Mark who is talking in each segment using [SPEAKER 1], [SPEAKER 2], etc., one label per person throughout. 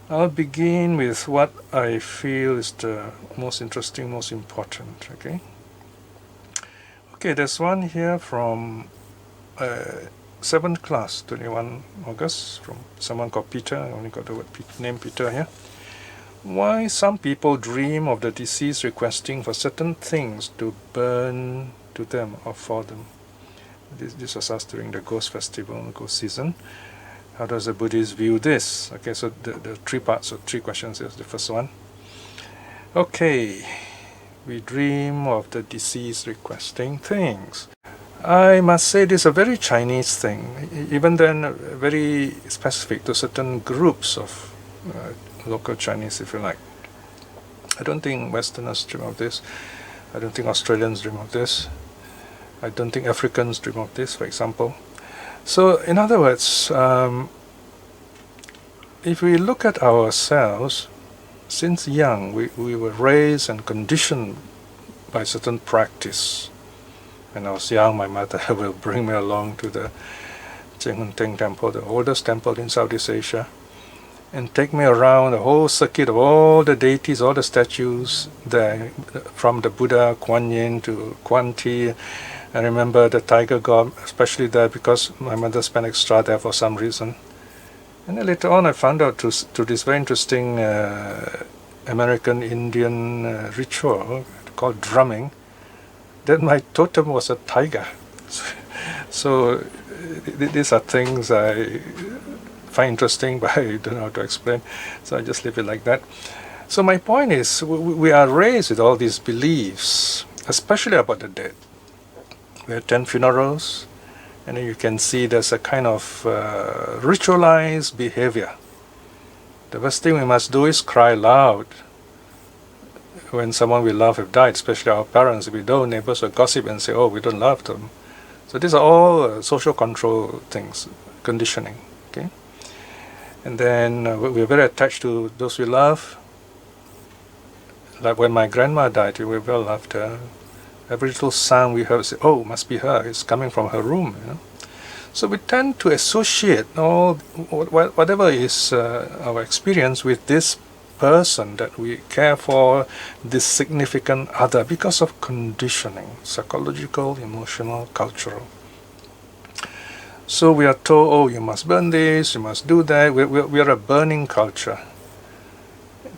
[SPEAKER 1] I'll begin with what I feel is the most interesting, most important, okay? Okay, there's one here from 7th class, 21 August, from someone called Peter. I only got the name Peter here. Why some people dream of the deceased requesting for certain things to burn to them or for them. This was asked during the Ghost Festival, Ghost season. How does the Buddhist view this? Okay, so the three parts or three questions is the first one. Okay, we dream of the deceased requesting things. I must say this is a very Chinese thing, even then very specific to certain groups of local Chinese, if you like. I don't think Westerners dream of this. I don't think Australians dream of this. I don't think Africans dream of this, for example. So, in other words, if we look at ourselves, since young, we were raised and conditioned by certain practice. When I was young, my mother will bring me along to the Chenghun Temple, the oldest temple in Southeast Asia, and take me around the whole circuit of all the deities, all the statues there, from the Buddha, Kuan Yin to Kuan Ti. I remember the tiger god, especially there because my mother spent extra there for some reason. And then later on I found out to this very interesting American Indian ritual called drumming, that my totem was a tiger. So these are things I find interesting, but I don't know how to explain, so I just leave it like that. So my point is, we are raised with all these beliefs, especially about the dead. We attend funerals, and then you can see there's a kind of ritualized behavior. The first thing we must do is cry loud when someone we love have died, especially our parents. If we don't, neighbors will gossip and say, oh, we don't love them. So these are all social control things, conditioning. Okay, and then we're very attached to those we love. Like when my grandma died, we very loved her. Every little sound we heard, say, oh, must be her. It's coming from her room. You know? So we tend to associate all whatever is our experience with this person that we care for, this significant other, because of conditioning, psychological, emotional, cultural. So we are told, oh, you must burn this, you must do that. We are a burning culture.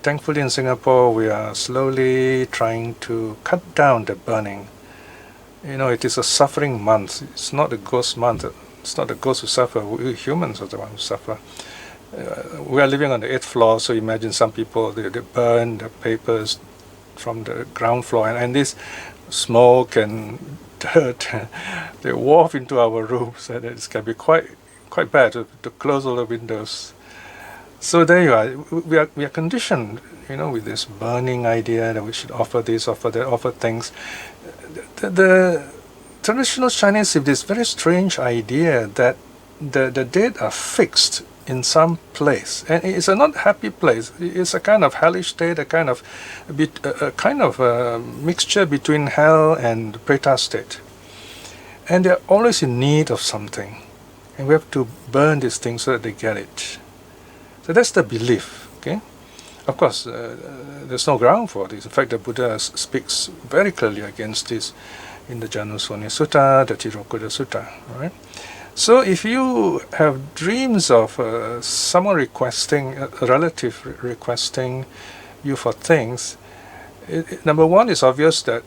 [SPEAKER 1] Thankfully in Singapore, we are slowly trying to cut down the burning. You know, it is a suffering month. It's not a ghost month. It's not the ghosts who suffer. We humans are the ones who suffer. We are living on the 8th floor, so imagine some people, they burn the papers from the ground floor, and this smoke and dirt, they wharf into our rooms, and it can be quite bad to close all the windows. So there you are. We are conditioned, you know, with this burning idea that we should offer this, offer that, offer things. The traditional Chinese have this very strange idea that the dead are fixed in some place, and it's a not happy place. It's a kind of hellish state, a kind of mixture between hell and preta state, and they're always in need of something, and we have to burn these things so that they get it. So that's the belief. Okay, of course, there's no ground for this. In fact, the Buddha speaks very clearly against this in the Janusoni Sutta, the Tirokuta Sutta. Right. So if you have dreams of someone requesting, a relative requesting you for things, number one, it's obvious that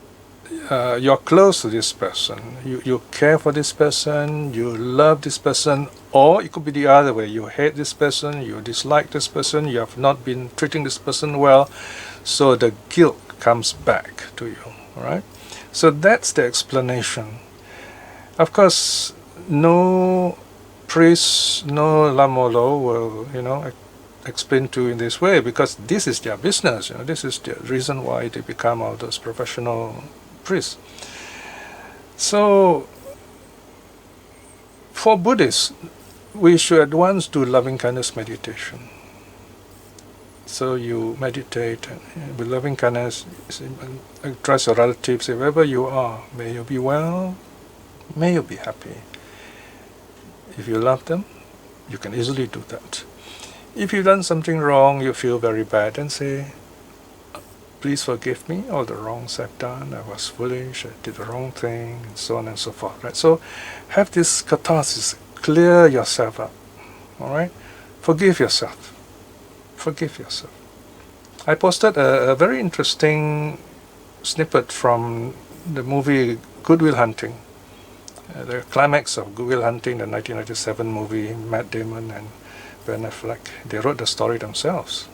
[SPEAKER 1] you're close to this person. You care for this person, you love this person, or it could be the other way. You hate this person, you dislike this person, you have not been treating this person well, so the guilt comes back to you. All right? So that's the explanation. Of course, no priest, no lamolo will, explain to you in this way, because this is their business. This is the reason why they become all those professional priests. So, for Buddhists, we should at once do loving kindness meditation. So you meditate with loving kindness, address your relatives, say, wherever you are, may you be well, may you be happy. If you love them, you can easily do that. If you've done something wrong, you feel very bad, then say, please forgive me, all the wrongs I've done, I was foolish, I did the wrong thing, and so on and so forth, right? So have this catharsis, clear yourself up, all right? Forgive yourself. Forgive yourself. I posted a very interesting snippet from the movie Good Will Hunting. The climax of Good Will Hunting, the 1997 movie, Matt Damon and Ben Affleck, they wrote the story themselves,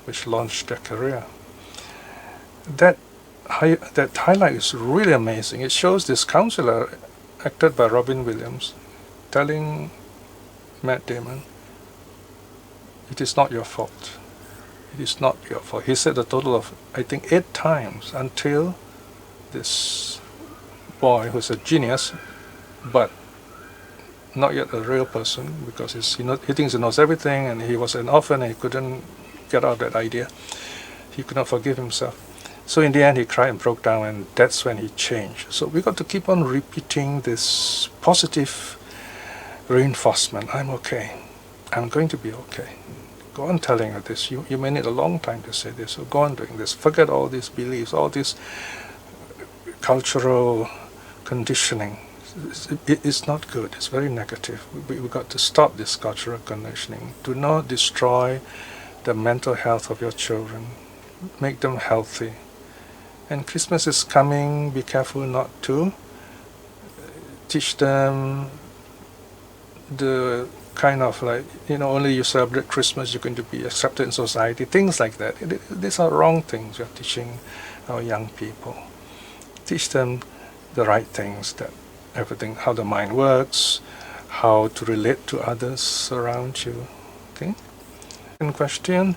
[SPEAKER 1] which launched their career. That highlight is really amazing. It shows this counselor, acted by Robin Williams, telling Matt Damon, it is not your fault. It is not your fault. He said a total of, I think, 8 times until this boy, who's a genius, but not yet a real person, because he thinks he knows everything, and he was an orphan and he couldn't get out of that idea. He could not forgive himself. So in the end he cried and broke down, and that's when he changed. So we got to keep on repeating this positive reinforcement. I'm okay. I'm going to be okay. Go on telling her this. You may need a long time to say this, so go on doing this. Forget all these beliefs, all this cultural conditioning. It's not good. It's very negative. We've got to stop this cultural conditioning. Do not destroy the mental health of your children. Make them healthy. And Christmas is coming. Be careful not to teach them the kind of like, only you celebrate Christmas, you're going to be accepted in society. Things like that. These are wrong things you're teaching our young people. Teach them the right things, that everything, how the mind works, how to relate to others around you. Okay? Second question.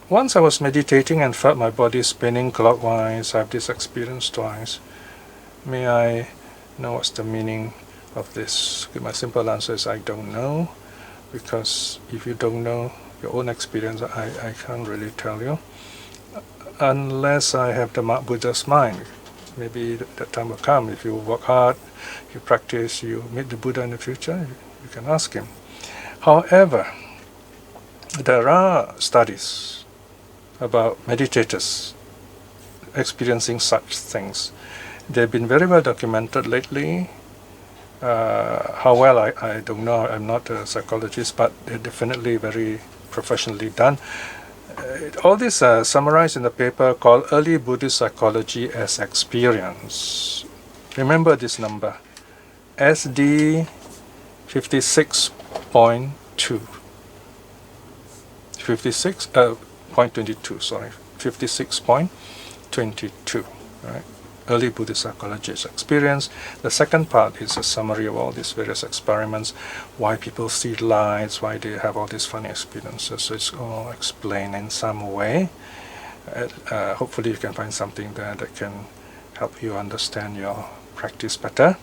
[SPEAKER 1] Once I was meditating and felt my body spinning clockwise. I have this experience twice. May I know what's the meaning of this? My simple answer is I don't know, because if you don't know your own experience, I can't really tell you, unless I have the Buddha's mind. Maybe that time will come. If you work hard, you practice, you meet the Buddha in the future, you can ask him. However, there are studies about meditators experiencing such things. They've been very well documented lately. How well, I don't know. I'm not a psychologist, but they're definitely very professionally done. All this summarized in the paper called Early Buddhist Psychology as Experience. Remember this number, SD 56.2. 56.22, sorry, 56.22, right? Early Buddhist Psychology as Experience. The second part is a summary of all these various experiments, why people see lights, why they have all these funny experiences. So it's all explained in some way. Hopefully you can find something there that can help you understand your practice better.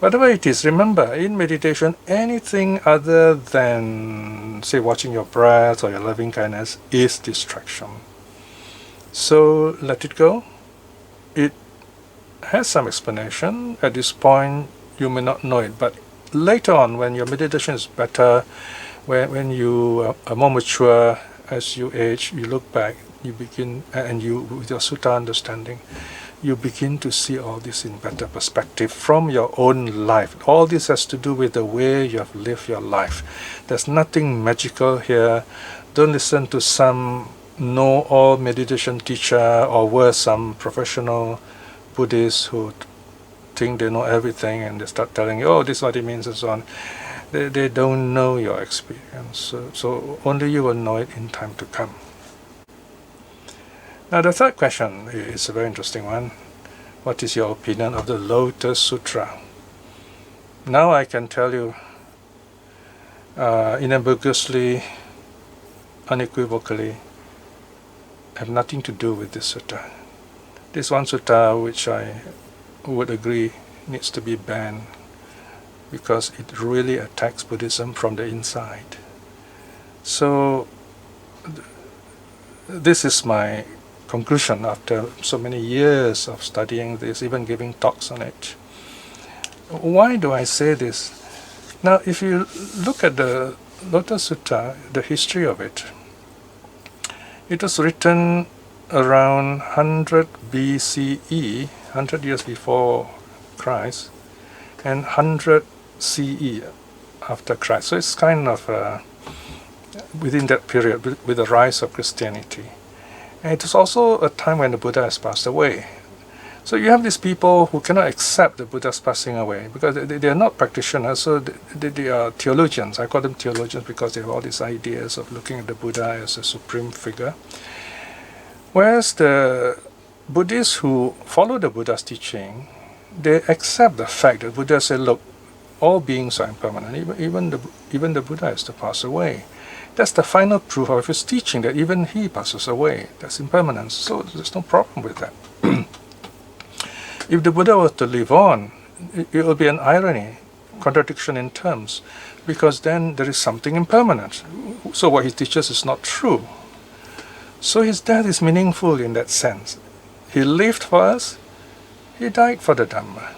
[SPEAKER 1] Whatever it is, remember, in meditation, anything other than, say, watching your breath or your loving kindness is distraction. So let it go. It has some explanation. At this point, you may not know it, but later on, when your meditation is better, when you are more mature, as you age, you look back, you begin, and you, with your sutta understanding, you begin to see all this in better perspective from your own life. All this has to do with the way you have lived your life. There's nothing magical here. Don't listen to some know-all meditation teacher, or worse, some professional Buddhists who think they know everything and they start telling you, oh, this is what it means and so on. They don't know your experience. So only you will know it in time to come. Now the third question is a very interesting one. What is your opinion of the Lotus Sutra? Now I can tell you unambiguously, unequivocally, have nothing to do with this sutta. This one sutta which I would agree needs to be banned, because it really attacks Buddhism from the inside. So this is my conclusion after so many years of studying this, even giving talks on it. Why do I say this? Now, if you look at the Lotus Sutta, the history of it, it was written around 100 BCE, 100 years before Christ, and 100 CE after Christ. So it's kind of within that period with the rise of Christianity. And it was also a time when the Buddha has passed away. So you have these people who cannot accept the Buddha's passing away because they are not practitioners, so they are theologians. I call them theologians because they have all these ideas of looking at the Buddha as a supreme figure. Whereas the Buddhists who follow the Buddha's teaching, they accept the fact that Buddha said, look, all beings are impermanent, even the Buddha has to pass away. That's the final proof of his teaching, that even he passes away. That's impermanence. So there's no problem with that. If the Buddha were to live on, it will be an irony, contradiction in terms, because then there is something impermanent. So what he teaches is not true. So his death is meaningful in that sense. He lived for us, he died for the Dhamma.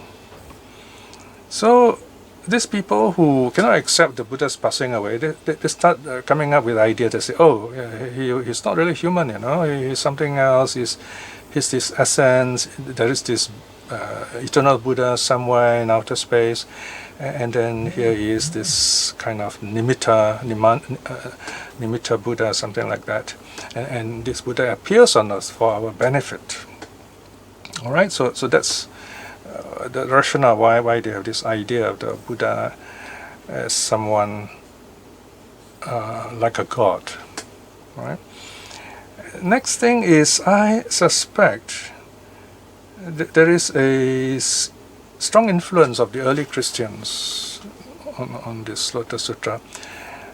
[SPEAKER 1] So these people who cannot accept the Buddha's passing away, they start coming up with ideas. They say, oh, he's not really human, he's something else, he's this essence, there is this eternal Buddha somewhere in outer space, and then here he is, this kind of nimitta Buddha, something like that, and this Buddha appears on us for our benefit. All right, so that's the rationale why they have this idea of the Buddha as someone like a god. All right. Next thing is, I suspect there is a strong influence of the early Christians on this Lotus Sutra.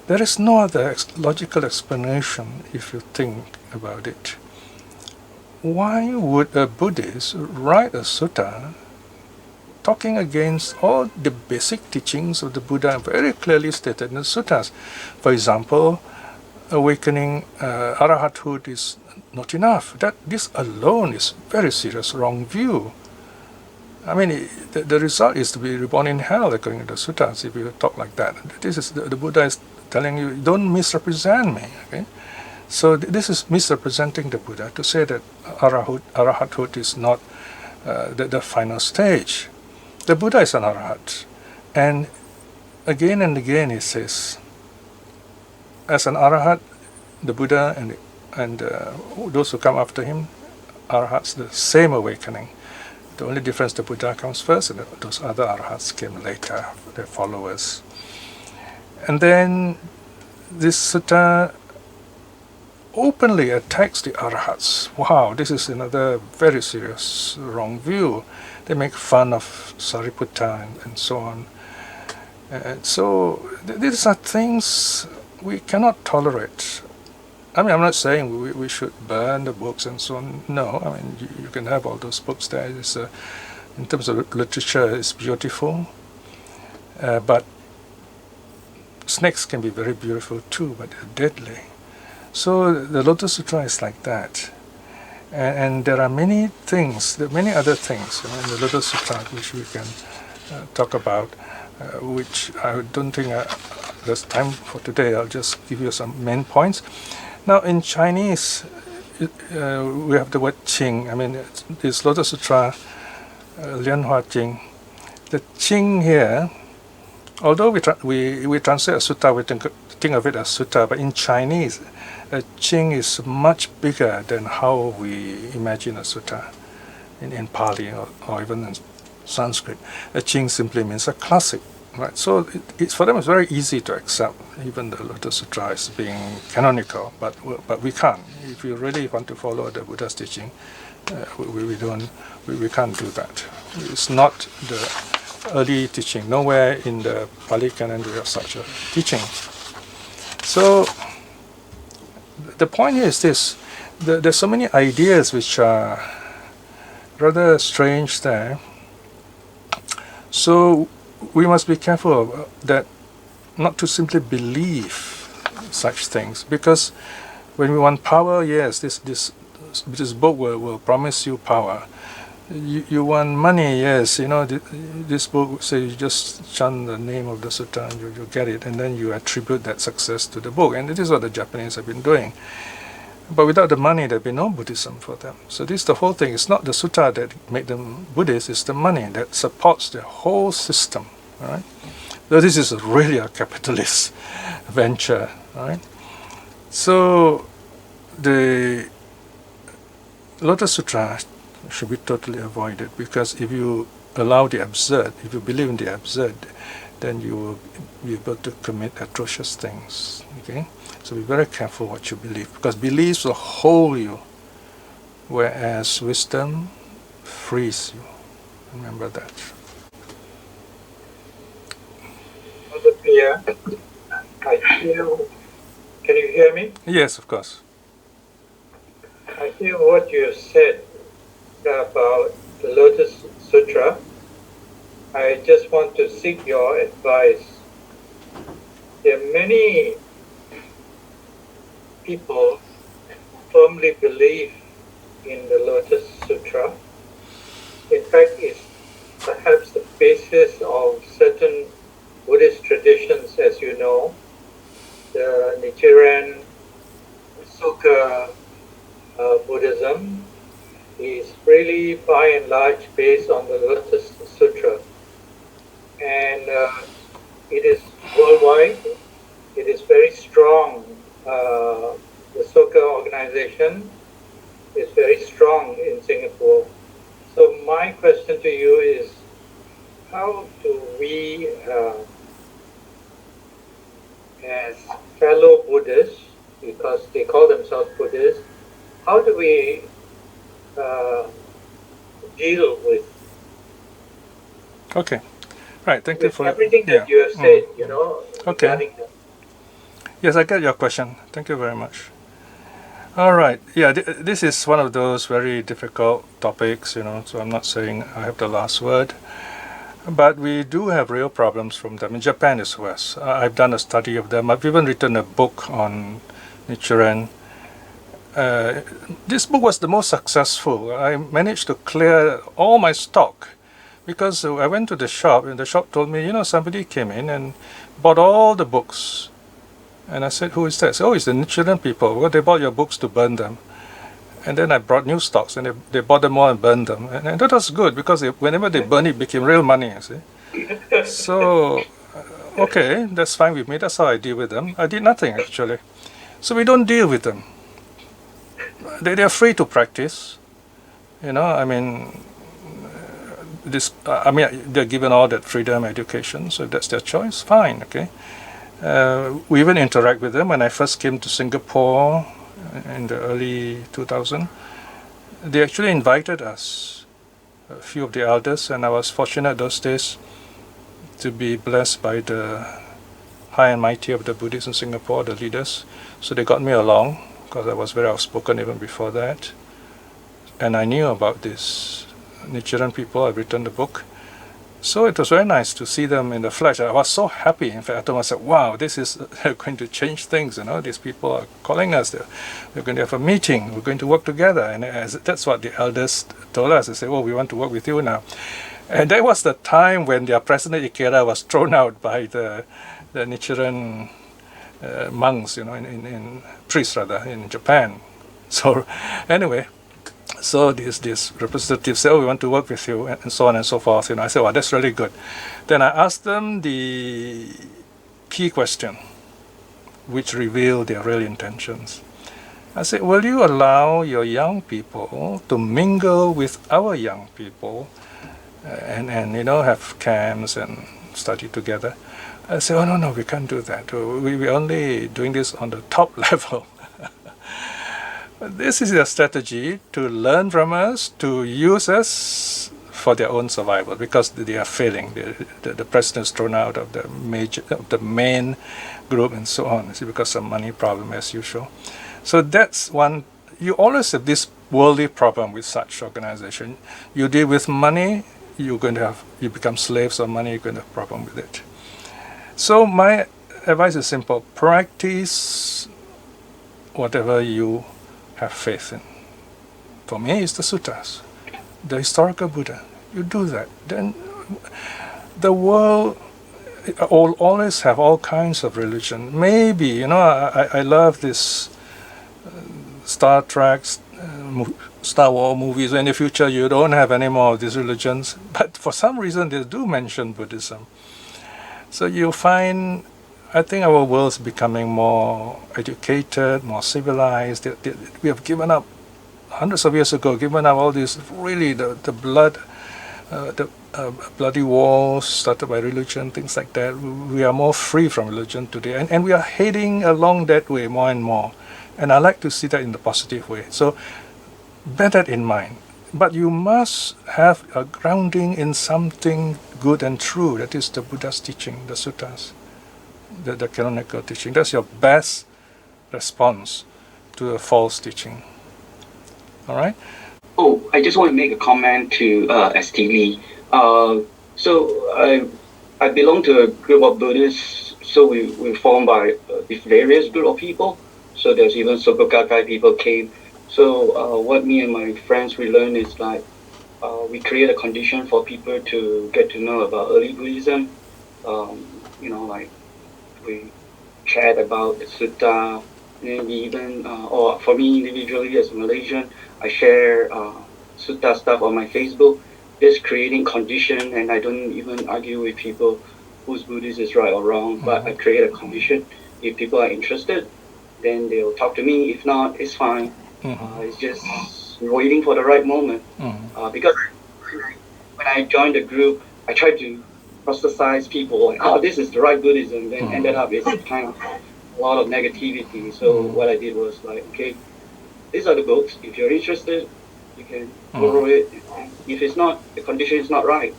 [SPEAKER 1] There is no other logical explanation if you think about it. Why would a Buddhist write a sutta talking against all the basic teachings of the Buddha very clearly stated in the suttas? For example, awakening arahathood is not enough. This alone is very serious wrong view. I mean, the result is to be reborn in hell, according to the suttas, if you talk like that. This is the Buddha is telling you, don't misrepresent me. Okay, so this is misrepresenting the Buddha to say that arahathood is not the final stage. The Buddha is an arahat, and again he says, as an arahat, the Buddha and those who come after him, arahats, the same awakening. The only difference, the Buddha comes first, and those other arahats came later, their followers. And then this sutta openly attacks the arahats. Wow, this is another very serious wrong view. They make fun of Sariputta and so on. So these are things we cannot tolerate. I mean, I'm not saying we should burn the books and so on. No, I mean, you can have all those books there. In terms of literature, it's beautiful. But snakes can be very beautiful too, but they're deadly. So the Lotus Sutra is like that. And there are many things, many other things in the Lotus Sutra which we can talk about, which I don't think there's time for today. I'll just give you some main points. Now, in Chinese, we have the word Qing. I mean, this Lotus Sutra, Lian Hua Jing. The Qing here, although we translate a sutta, we think of it as sutta, but in Chinese, a Qing is much bigger than how we imagine a sutta in Pali or even in Sanskrit. A Qing simply means a classic. Right, so for them it's very easy to accept even the Lotus Sutra as being canonical, but we can't. If you really want to follow the Buddha's teaching, we can't do that. It's not the early teaching. Nowhere in the Pali Canon do we have such a teaching. So the point here is this: there's so many ideas which are rather strange there. So we must be careful that not to simply believe such things, because when we want power, yes, this book will promise you power, You want money, yes. This book say you just chant the name of the sutta and you get it, and then you attribute that success to the book. And this is what the Japanese have been doing. But without the money, there'd be no Buddhism for them. So this is the whole thing. It's not the sutta that made them Buddhists, it's the money that supports the whole system. All right? So this is really a capitalist venture. All right? So the Lotus Sutra should be totally avoided, because if you allow the absurd, if you believe in the absurd, then you will be able to commit atrocious things. Okay? So be very careful what you believe, because beliefs will hold you, whereas wisdom frees you. Remember that.
[SPEAKER 2] Yeah, I feel. Can you hear me?
[SPEAKER 1] Yes, of course.
[SPEAKER 2] I hear what you said about the Lotus Sutra. I just want to seek your advice. There are many people who firmly believe in the Lotus Sutra. In fact, it's perhaps the basis of certain Buddhist traditions, as you know. The Nichiren Sukha Buddhism is really by and large based on the Lotus Sutra. And it is worldwide. It is very strong. The Sukha organization is very strong in Singapore. So my question to you is, how do we, as fellow Buddhists, because they call themselves Buddhists, how do we deal with
[SPEAKER 1] Okay. Right. Thank you for
[SPEAKER 2] everything that you have said,
[SPEAKER 1] Okay.
[SPEAKER 2] regarding them?
[SPEAKER 1] Yes, I get your question. Thank you very much. All right. Yeah, this is one of those very difficult topics, so I'm not saying I have the last word. But we do have real problems from them. In Japan is worse. I've done a study of them. I've even written a book on Nichiren. This book was the most successful. I managed to clear all my stock, because I went to the shop, and the shop told me, somebody came in and bought all the books. And I said, who is that? I said, it's the Nichiren people. Well, they bought your books to burn them. And then I brought new stocks, and they bought them all and burned them. And that was good, because whenever they burn it, became real money, you see. So, okay, that's fine with me. That's how I deal with them. I did nothing, actually. So we don't deal with them. They are free to practice. They're given all that freedom, education, so that's their choice. Fine, okay. We even interact with them. When I first came to Singapore in the early 2000s, they actually invited us, a few of the elders, and I was fortunate those days to be blessed by the high and mighty of the Buddhists in Singapore, the leaders. So they got me along, because I was very outspoken even before that. And I knew about this Nichiren people. I've written the book. So it was very nice to see them in the flesh. I was so happy. In fact, I told myself, wow, this is going to change things. These people are calling us. We're going to have a meeting. We're going to work together. And that's what the elders told us. They said, we want to work with you now. And that was the time when their president Ikeda was thrown out by the Nichiren monks, in priests rather, in Japan. So anyway, so these representatives say, we want to work with you, and so on and so forth. I said, that's really good. Then I asked them the key question, which revealed their real intentions. I said, will you allow your young people to mingle with our young people and have camps and study together? I said, no, we can't do that. We're only doing this on the top level. This is their strategy, to learn from us, to use us for their own survival, because they are failing. The president is thrown out of the main group and so on. It's because of money problem as usual. So that's one. You always have this worldly problem with such organization. You deal with money, you become slaves of money, you're going to have a problem with it. So my advice is simple. Practice whatever you have faith in. For me, it's the suttas. the historical Buddha. You do that, then the world will always have all kinds of religion. Maybe, I love this Star Trek, Star Wars movies. In the future, you don't have any more of these religions, but for some reason, they do mention Buddhism. So you find, I think our world's becoming more educated, more civilized. We have given up, hundreds of years ago, given up all this, really, the bloody wars started by religion, things like that. We are more free from religion today, and we are heading along that way more and more. And I like to see that in the positive way. So bear that in mind. But you must have a grounding in something good and true. That is the Buddha's teaching, the suttas, the canonical teaching. That's your best response to a false teaching. All right?
[SPEAKER 3] Oh, I just want to make a comment to S.T. Lee. So I belong to a group of Buddhists. So we're formed by various group of people. So there's even Soka Gakkai people came. So what me and my friends we learn is like we create a condition for people to get to know about early Buddhism. Like we chat about the sutta, and we even or for me individually as a Malaysian, I share sutta stuff on my Facebook. Just creating condition, and I don't even argue with people whose Buddhist is right or wrong. But I create a condition. If people are interested, then they'll talk to me. If not, it's fine. It's just waiting for the right moment. Because when I joined the group, I tried to proselytize people like, oh, this is the right Buddhism. Then ended up it's kind of a lot of negativity. So what I did was like, okay, these are the books. If you're interested, you can borrow it. If it's not, the condition is not right.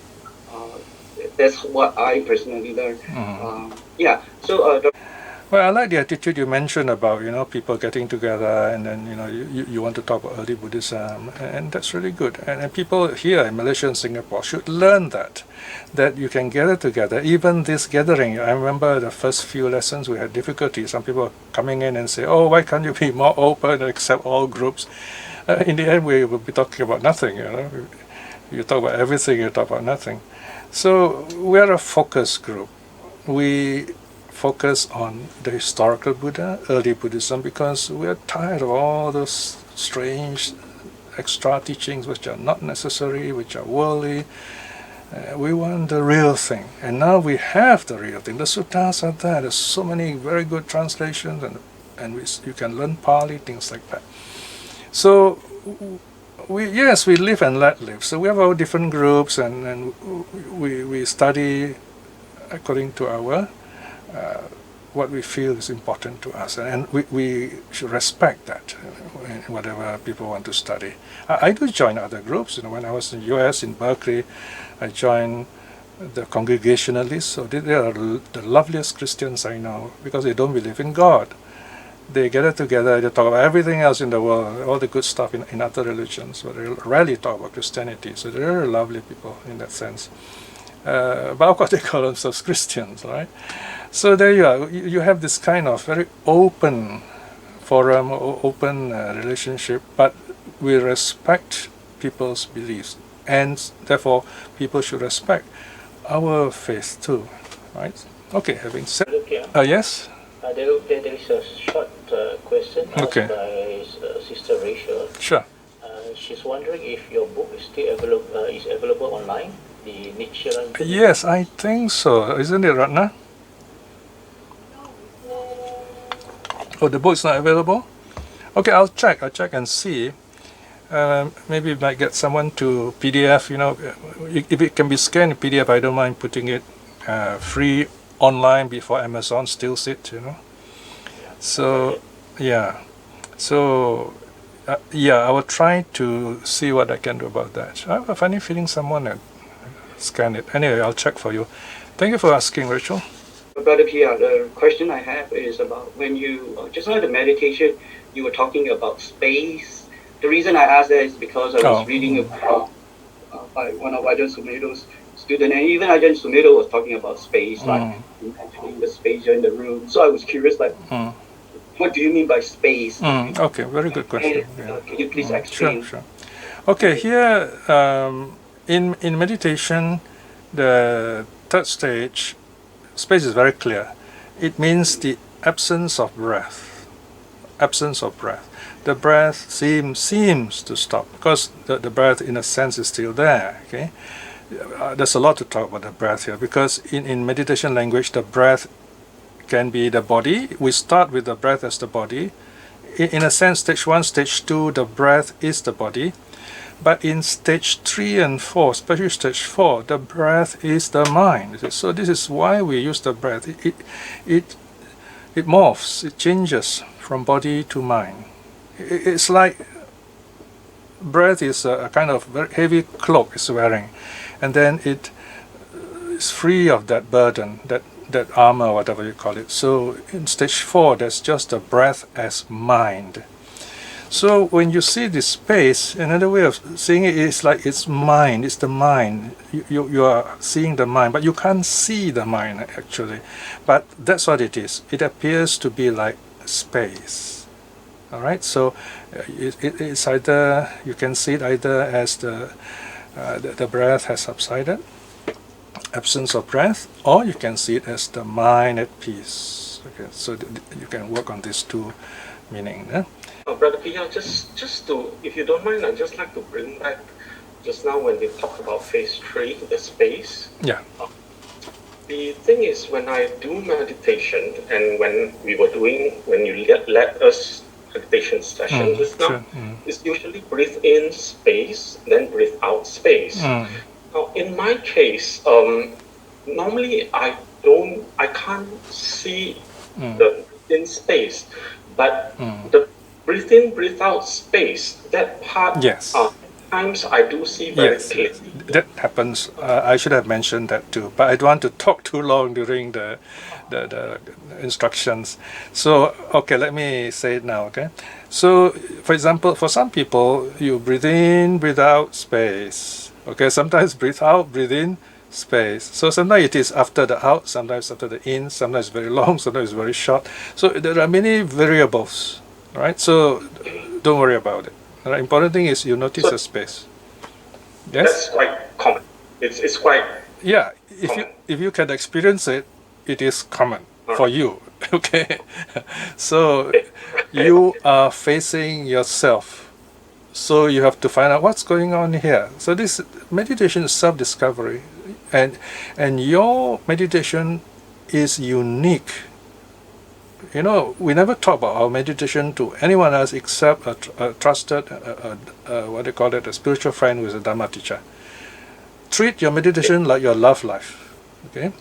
[SPEAKER 3] That's what I personally learned. So.
[SPEAKER 1] Well, I like the attitude you mentioned about, people getting together and then, you want to talk about early Buddhism, and that's really good. And people here in Malaysia and Singapore should learn that you can gather together. Even this gathering, I remember the first few lessons we had difficulty. Some people coming in and say, oh, why can't you be more open and accept all groups? In the end, we will be talking about nothing, You talk about everything, you talk about nothing. So we're a focus group. We focus on the historical Buddha, early Buddhism, because we're tired of all those strange extra teachings which are not necessary, which are worldly. We want the real thing. And now we have the real thing. The suttas are there. There's so many very good translations, and you can learn Pali, things like that. So we live and let live. So we have our different groups, and we study according to our what we feel is important to us, and we should respect that, whatever people want to study. I do join other groups. When I was in the U.S. in Berkeley, I joined the Congregationalists. So they are the loveliest Christians I know, because they don't believe in God. They gather together, they talk about everything else in the world, all the good stuff in other religions, but they rarely talk about Christianity. So they're very lovely people in that sense. But of course they call themselves Christians, right? So there you are. You have this kind of very open forum, open relationship, but we respect people's beliefs, and therefore people should respect our faith too, right? Okay, having said, yes?
[SPEAKER 4] There is a short question asked by Sister Rachel.
[SPEAKER 1] Sure.
[SPEAKER 4] She's wondering if your book is still available online, the Nichiren.
[SPEAKER 1] Yes, I think so. Isn't it, Ratna? Oh, the book's not available? Okay, I'll check and see. Maybe we might get someone to PDF, if it can be scanned in PDF, I don't mind putting it free online before Amazon steals it, So, yeah. So, I will try to see what I can do about that. I have a funny feeling someone scan it. Anyway, I'll check for you. Thank you for asking, Rachel.
[SPEAKER 3] Brother Pia, the question I have is about when you, just now the meditation, you were talking about space. The reason I asked that is because I was reading about by one of Ajahn Sumedho's students, and even Ajahn Sumedho was talking about space, like imagining the space in the room. So I was curious, what do you mean by space?
[SPEAKER 1] Okay, very good question.
[SPEAKER 3] Can you please explain?
[SPEAKER 1] Sure. Okay, here in meditation, the third stage, space is very clear. It means the absence of breath. Absence of breath. The breath seems to stop because the breath, in a sense, is still there. Okay, there's a lot to talk about the breath here because in meditation language, the breath can be the body. We start with the breath as the body. In a sense, stage 1, stage 2, the breath is the body. But in stage 3 and 4, especially stage 4, the breath is the mind. So this is why we use the breath. It morphs, it changes from body to mind. It's like breath is a kind of very heavy cloak it's wearing, and then it is free of that burden, that armor, whatever you call it. So in stage 4, there's just the breath as mind. So when you see this space, another way of seeing it is like it's mind, it's the mind. You are seeing the mind, but you can't see the mind actually. But that's what it is. It appears to be like space. All right, so it's either, you can see it either as the breath has subsided, absence of breath, or you can see it as the mind at peace. Okay, so you can work on these two meanings.
[SPEAKER 5] Brother Pia, just to, if you don't mind, I'd just like to bring back just now when we talked about phase 3, the space.
[SPEAKER 1] Yeah.
[SPEAKER 5] The thing is, when I do meditation, and when you let us meditation session just now,
[SPEAKER 1] sure.
[SPEAKER 5] it's usually breathe in space, then breathe out space. Now, in my case, normally I can't see the in space, but the breathe in, breathe out space, that part,
[SPEAKER 1] yes.
[SPEAKER 5] Times I do see very clearly.
[SPEAKER 1] That happens. I should have mentioned that too, but I don't want to talk too long during the instructions. So, okay, let me say it now, okay? So, for example, for some people, you breathe in, breathe out, space. Okay, sometimes breathe out, breathe in, space. So sometimes it is after the out, sometimes after the in, sometimes very long, sometimes very short. So there are many variables. Right, so don't worry about it. The important thing is you notice the space. Yes,
[SPEAKER 5] that's quite common. It's quite.
[SPEAKER 1] Yeah, if you can experience it, it is common for you. Okay, so you are facing yourself. So you have to find out what's going on here. So this meditation is self-discovery, and your meditation is unique. You know, we never talk about our meditation to anyone else except a trusted, what they call it, a spiritual friend who is a Dharma teacher. Treat your meditation like your love life. Okay,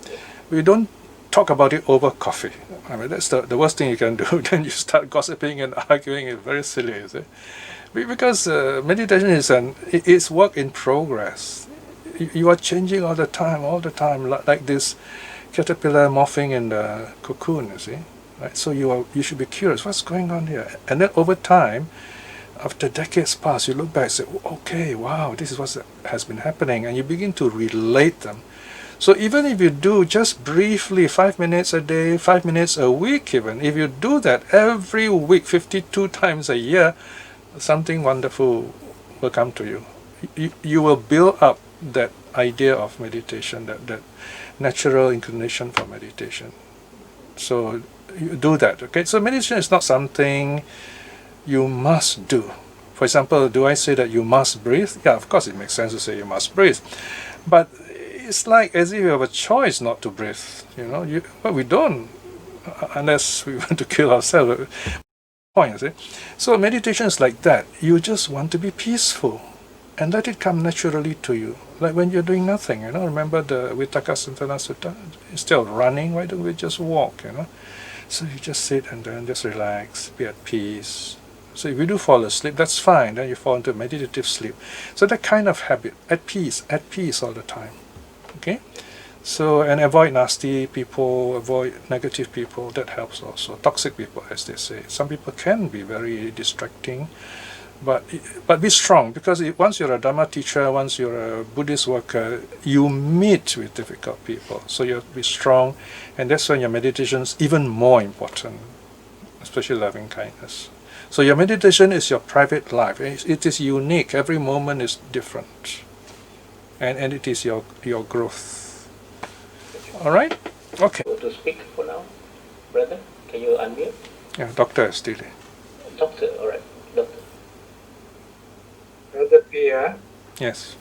[SPEAKER 1] we don't talk about it over coffee. I mean, that's the worst thing you can do. Then you start gossiping and arguing. It's very silly, you see? Because meditation is work in progress. You are changing all the time, like this caterpillar morphing in the cocoon, you see? Right? So you should be curious, what's going on here? And then over time, after decades pass, you look back and say, okay, wow, this is what has been happening, and you begin to relate them. So even if you do just briefly 5 minutes a day, 5 minutes a week even, if you do that every week, 52 times a year, something wonderful will come to you. You will build up that idea of meditation, that natural inclination for meditation. So you do that, okay? So meditation is not something you must do. For example, do I say that you must breathe? Yeah, of course it makes sense to say you must breathe. But it's like as if you have a choice not to breathe, you know? But we don't, unless we want to kill ourselves. Point, you see? So meditation is like that. You just want to be peaceful and let it come naturally to you. Like when you're doing nothing, you know? Remember the Vitakka Santana Sutta? Instead of running, why don't we just walk, you know? So you just sit and then just relax, be at peace. So if you do fall asleep, that's fine. Then you fall into meditative sleep. So that kind of habit, at peace all the time. Okay? So, and avoid nasty people, avoid negative people. That helps also. Toxic people, as they say. Some people can be very distracting. But be strong, because once you're a Dharma teacher, once you're a Buddhist worker, you meet with difficult people. So you have to be strong, and that's when your meditation is even more important, especially loving kindness. So your meditation is your private life. It is unique. Every moment is different. And it is your growth. All right? Okay.
[SPEAKER 4] To speak for now, brother, can you unmute?
[SPEAKER 1] Yeah, Doctor is still there.
[SPEAKER 4] Doctor, all right, doctor.
[SPEAKER 2] Brother Pia,
[SPEAKER 1] Yes.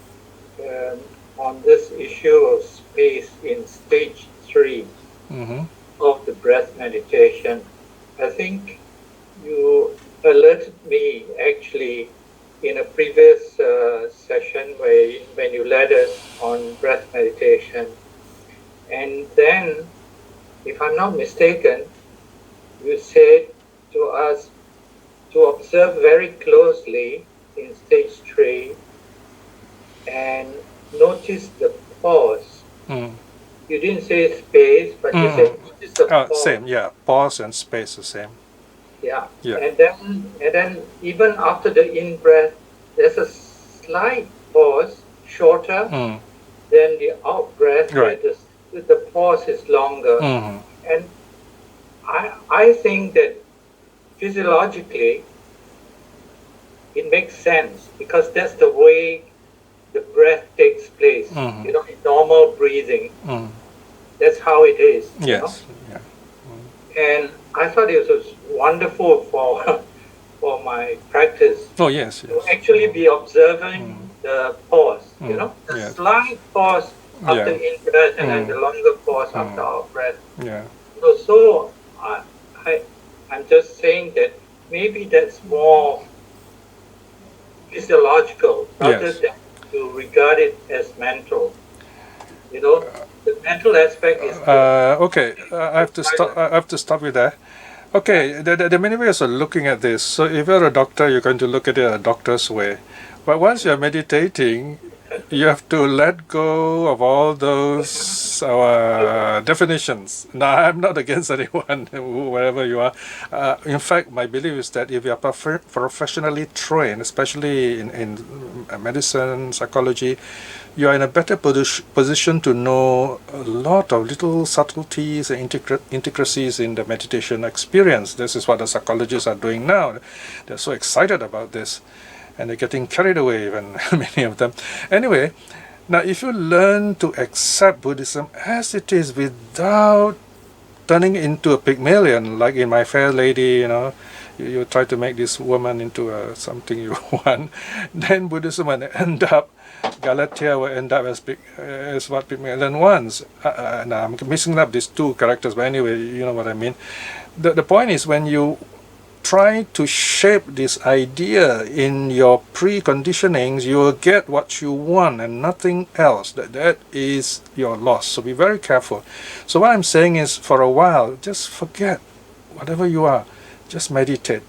[SPEAKER 2] on this issue of space in stage 3
[SPEAKER 1] Mm-hmm.
[SPEAKER 2] of the breath meditation, I think you alerted me actually in a previous session when you led us on breath meditation. And then, if I'm not mistaken, you said to us to observe very closely in stage 3 and notice the pause.
[SPEAKER 1] Mm.
[SPEAKER 2] You didn't say space, but you said notice the pause.
[SPEAKER 1] Same, yeah. Pause and space the same.
[SPEAKER 2] Yeah.
[SPEAKER 1] Yeah.
[SPEAKER 2] And then even after the in breath, there's a slight pause, shorter
[SPEAKER 1] Mm.
[SPEAKER 2] than the out breath,
[SPEAKER 1] Right.
[SPEAKER 2] where the pause is longer.
[SPEAKER 1] Mm.
[SPEAKER 2] And I think that physiologically it makes sense because that's the way the breath takes place.
[SPEAKER 1] Mhm.
[SPEAKER 2] You know, in normal breathing,
[SPEAKER 1] Mm.
[SPEAKER 2] that's how it is. you know.
[SPEAKER 1] Yes. Yeah.
[SPEAKER 2] And I thought it was wonderful for for my practice
[SPEAKER 1] Oh, yes.
[SPEAKER 2] to
[SPEAKER 1] Yes.
[SPEAKER 2] actually be observing the pause. You know, the
[SPEAKER 1] Yes.
[SPEAKER 2] slight pause after
[SPEAKER 1] Yeah.
[SPEAKER 2] in breath and then the longer pause after out breath.
[SPEAKER 1] Yeah.
[SPEAKER 2] So I'm just saying that maybe that's more physiological rather
[SPEAKER 1] Yes.
[SPEAKER 2] than to regard it as mental. You know, the mental aspect is
[SPEAKER 1] Okay. I have to stop. I have to stop you there. Okay. There are many ways of looking at this. So if you're a doctor, you're going to look at it a doctor's way. But once you're meditating, you have to let go of all those definitions. Now, I'm not against anyone, wherever you are. In fact, my belief is that if you are professionally trained, especially in medicine, psychology, you are in a better position to know a lot of little subtleties and intricacies in the meditation experience. This is what the psychologists are doing now. They're so excited about this. And they're getting carried away, even many of them. Anyway, now if you learn to accept Buddhism as it is without turning into a Pygmalion, like in My Fair Lady, you try to make this woman into something you want, then Buddhism will end up, Galatea will end up as what Pygmalion wants. Now I'm mixing up these two characters, but anyway, you know what I mean. The point is, when you try to shape this idea in your preconditionings, you will get what you want and nothing else. That is your loss. So be very careful. So what I'm saying is, for a while, just forget whatever you are. Just meditate.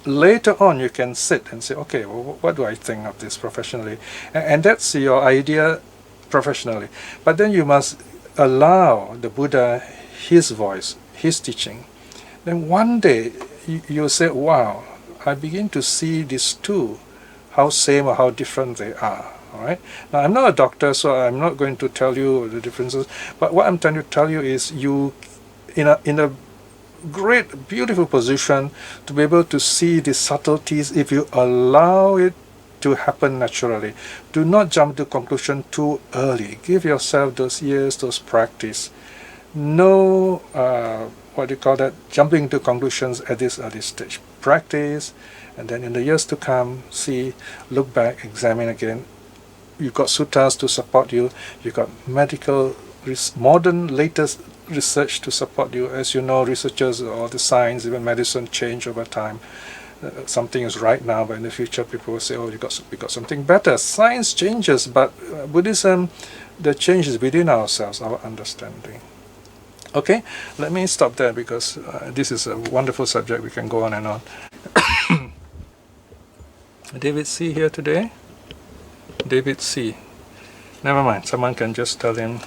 [SPEAKER 1] Later on, you can sit and say, okay, well, what do I think of this professionally? And that's your idea professionally. But then you must allow the Buddha his voice, his teaching. Then one day, you say, wow, I begin to see these two, how same or how different they are. All right. Now, I'm not a doctor, so I'm not going to tell you the differences. But what I'm trying to tell you is, you, in a great, beautiful position to be able to see the subtleties if you allow it to happen naturally. Do not jump to conclusion too early. Give yourself those years, those practice. No jumping to conclusions at this early stage. Practice, and then in the years to come, look back, examine again. You've got suttas to support you. You've got modern, latest research to support you. As you know, researchers, all the science, even medicine, change over time. Something is right now, but in the future, people will say, "Oh, we got something better." Science changes, but Buddhism, the change is within ourselves, our understanding. Okay, let me stop there because this is a wonderful subject. We can go on and on. David C. here today? David C. Never mind, someone can just tell him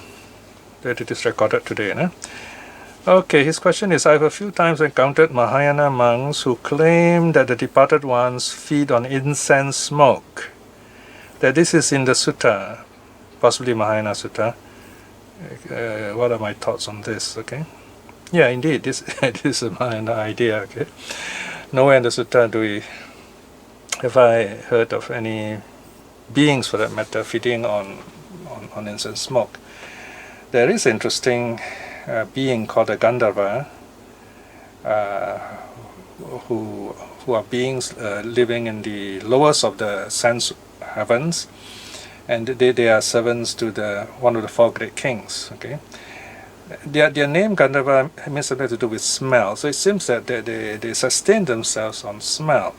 [SPEAKER 1] that it is recorded today. No? Okay, his question is, I've a few times encountered Mahayana monks who claim that the departed ones feed on incense smoke. That this is in the sutta, possibly Mahayana Sutta. What are my thoughts on this? Okay, yeah, indeed, this is a Mahayana idea. Okay, nowhere in the sutta have I heard of any beings, for that matter, feeding on incense smoke. There is an interesting being called a Gandharva, who are beings living in the lowest of the sense heavens, and they are servants to one of the 4 great kings. Okay, their name Gandharva means something to do with smell. So it seems that they sustain themselves on smell,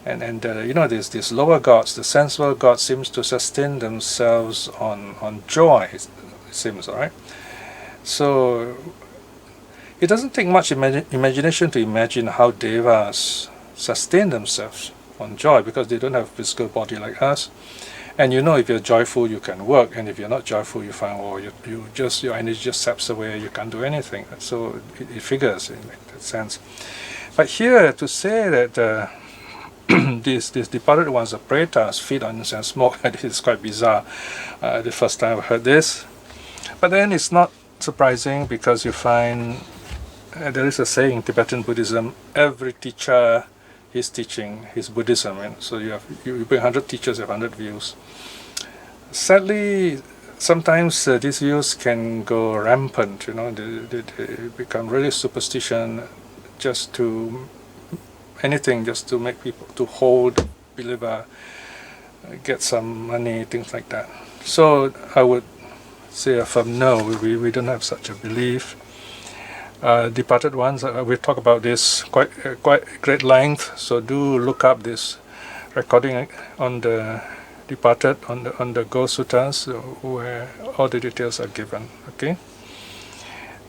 [SPEAKER 1] and these lower gods, the sensual gods, seems to sustain themselves on joy. It seems, all right. So it doesn't take much imagination to imagine how devas sustain themselves on joy, because they don't have a physical body like us. And if you're joyful, you can work, and if you're not joyful, you find your energy just saps away. You can't do anything. So it figures in that sense. But here to say that these departed ones, the pretas, feed on incense smoke, this is quite bizarre. The first time I've heard this. But then it's not surprising, because you find there is a saying in Tibetan Buddhism: every teacher is teaching his Buddhism, and so you bring 100 teachers, you have 100 views. Sadly, sometimes these views can go rampant. They become really superstition, just to make people to hold believer, get some money, things like that. So I would say affirm no, we don't have such a belief. Departed ones, we talk about this quite great length, so do look up this recording on the departed, on the Go Suttas, where all the details are given. Okay.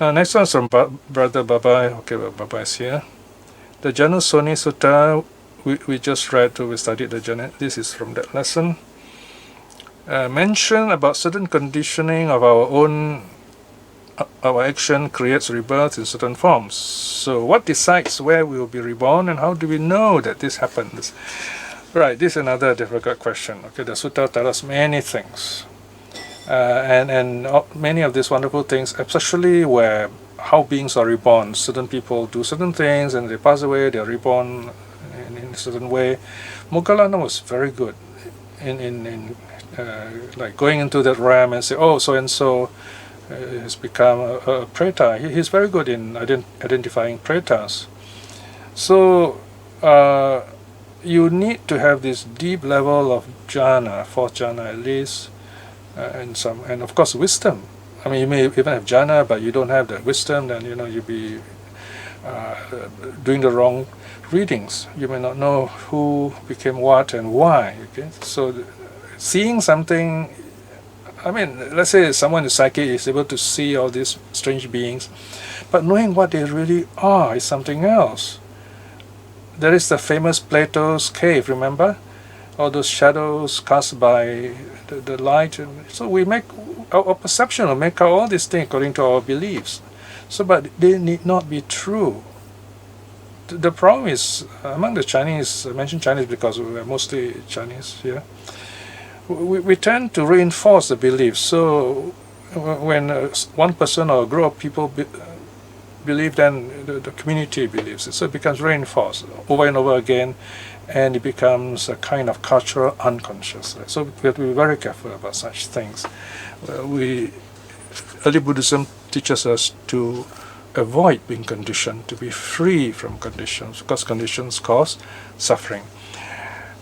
[SPEAKER 1] Now next one is from Brother Baba. Okay, Baba is here. The Janusoni Sutta we just read, we studied this is from that lesson. Mention about certain conditioning of our action creates rebirth in certain forms. So what decides where we will be reborn, and how do we know that this happens? Right, this is another difficult question. Okay, the sutta tells us many things, and many of these wonderful things, especially how beings are reborn. Certain people do certain things, and they pass away, they are reborn in a certain way. Moggallana was very good in like going into that realm and say, oh, so and so has become a preta. He's very good in identifying pretas. So you need to have this deep level of jhana, 4th jhana at least, and of course wisdom. I mean, you may even have jhana, but you don't have the wisdom, then you'll be doing the wrong readings. You may not know who became what and why. Okay, so seeing something. I mean, let's say someone is psychic, is able to see all these strange beings, but knowing what they really are is something else. There is the famous Plato's cave, remember? All those shadows cast by the light. So we make our perception will make out all these things according to our beliefs. So, but they need not be true. The problem is, among the Chinese, I mention Chinese because we are mostly Chinese here, we tend to reinforce the belief. So when one person or a group of people believe, then the community believes it. So it becomes reinforced over and over again, and it becomes a kind of cultural unconsciousness. So we have to be very careful about such things. Early Buddhism teaches us to avoid being conditioned, to be free from conditions, because conditions cause suffering.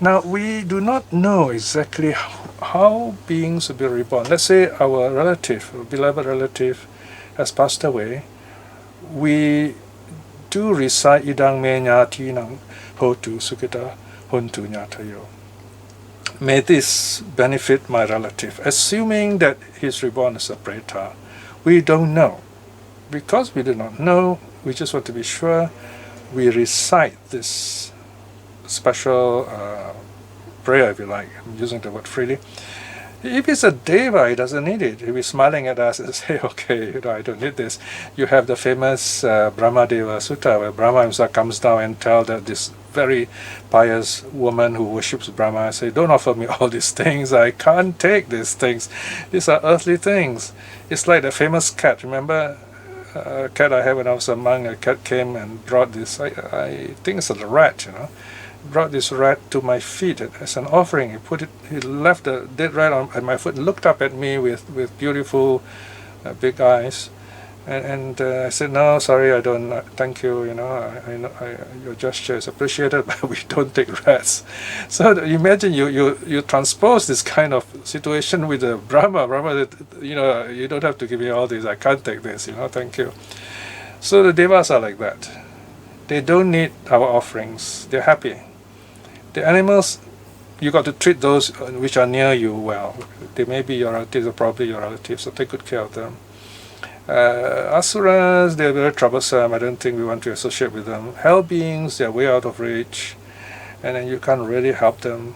[SPEAKER 1] Now, we do not know exactly how beings will be reborn. Let's say our relative, a beloved relative, has passed away. We do recite idang me nyatinang hotu sukita hontu nyatayo. May this benefit my relative, assuming that he's reborn as a preta. We don't know. Because we do not know, we just want to be sure, we recite this special prayer, if you like. I'm using the word freely. If it's a deva, he doesn't need it. He'll be smiling at us and say, okay, I don't need this. You have the famous Brahma Deva Sutta, where Brahma himself comes down and tells that this very pious woman who worships Brahma, say, don't offer me all these things. I can't take these things. These are earthly things. It's like the famous cat. Remember, a cat I had when I was a monk. A cat came and brought this. I think it's a rat, brought this rat to my feet as an offering. He left the dead rat at my foot and looked up at me with beautiful big eyes. And I said, no, sorry, I don't, thank you, I know your gesture is appreciated, but we don't take rats. So imagine you transpose this kind of situation with the Brahma, you don't have to give me all this, I can't take this, thank you. So the Devas are like that. They don't need our offerings, they're happy. The animals, you got to treat those which are near you well. They may be your relatives or probably your relatives, so take good care of them. Asuras, they're very troublesome. I don't think we want to associate with them. Hell beings, they're way out of reach, and then you can't really help them.